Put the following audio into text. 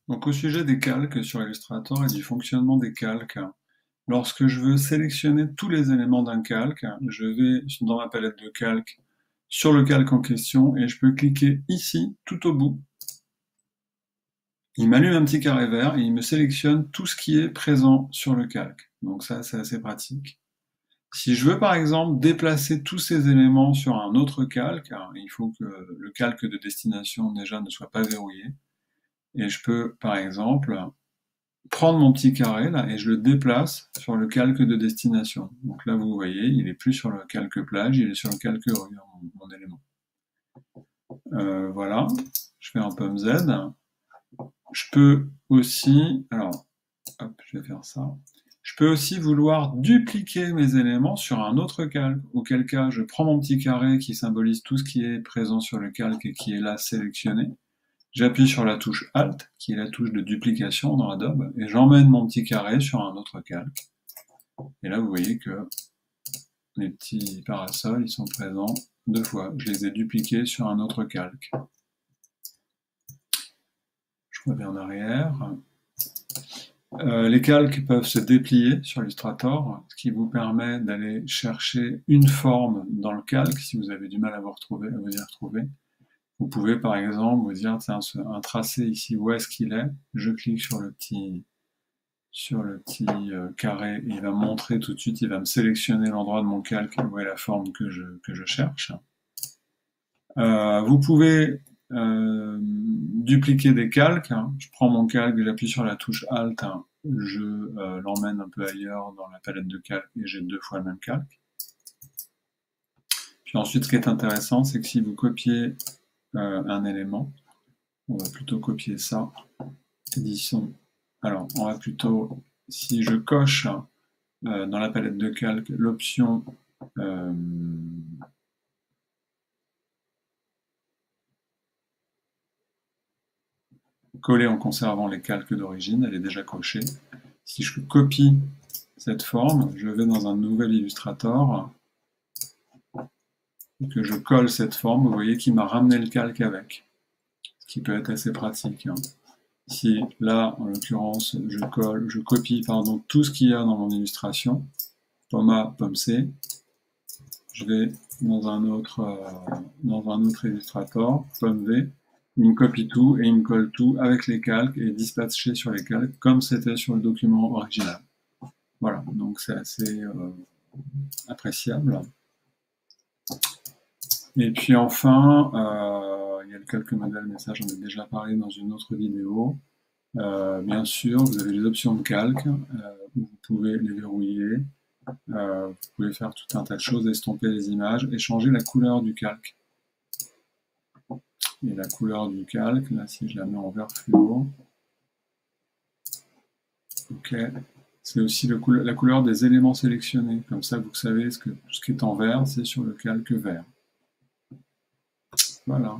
Donc au sujet des calques sur Illustrator et du fonctionnement des calques, lorsque je veux sélectionner tous les éléments d'un calque, je vais dans ma palette de calques sur le calque en question et je peux cliquer ici, tout au bout. Il m'allume un petit carré vert et il me sélectionne tout ce qui est présent sur le calque. Donc ça, c'est assez pratique. Si je veux par exemple déplacer tous ces éléments sur un autre calque, il faut que le calque de destination déjà ne soit pas verrouillé. Et je peux par exemple prendre mon petit carré là et je le déplace sur le calque de destination. Donc là vous voyez, il est plus sur le calque plage, il est sur le calque rue, mon élément. Voilà, je fais un pomme Z. Je peux aussi, alors, hop, je vais faire ça. Je peux aussi vouloir dupliquer mes éléments sur un autre calque, auquel cas je prends mon petit carré qui symbolise tout ce qui est présent sur le calque et qui est là sélectionné. J'appuie sur la touche Alt, qui est la touche de duplication dans Adobe, et j'emmène mon petit carré sur un autre calque. Et là, vous voyez que les petits parasols, ils sont présents deux fois. Je les ai dupliqués sur un autre calque. Je reviens en arrière. Les calques peuvent se déplier sur Illustrator, ce qui vous permet d'aller chercher une forme dans le calque si vous avez du mal à vous y retrouver. Vous pouvez par exemple vous dire, tiens, un tracé ici, où est-ce qu'il est? Je clique sur le petit carré, et il va me montrer tout de suite, il va me sélectionner l'endroit de mon calque où est la forme que je cherche. Vous pouvez dupliquer des calques. Je prends mon calque, j'appuie sur la touche Alt, je l'emmène un peu ailleurs dans la palette de calques et j'ai deux fois le même calque. Puis ensuite, ce qui est intéressant, c'est que si vous copiez un élément, on va plutôt copier ça, édition. Alors, on va plutôt, si je coche dans la palette de calque l'option coller en conservant les calques d'origine, elle est déjà cochée. Si je copie cette forme, je vais dans un nouvel Illustrator, et que je colle cette forme, vous voyez qu'il m'a ramené le calque avec, ce qui peut être assez pratique. Si là, en l'occurrence, je copie tout ce qu'il y a dans mon illustration, pomme A, pomme C, je vais dans un autre Illustrator, pomme V, il me copie tout et il me colle tout avec les calques et dispatché sur les calques comme c'était sur le document original. Voilà, donc c'est assez appréciable. Et puis enfin, il y a quelques modèles, mais ça j'en ai déjà parlé dans une autre vidéo. Bien sûr, vous avez les options de calque, où vous pouvez les verrouiller, vous pouvez faire tout un tas de choses, estomper les images et changer la couleur du calque. Et la couleur du calque, là si je la mets en vert fluo, ok, c'est aussi la couleur des éléments sélectionnés. Comme ça, vous savez tout ce qui est en vert, c'est sur le calque vert. Voilà.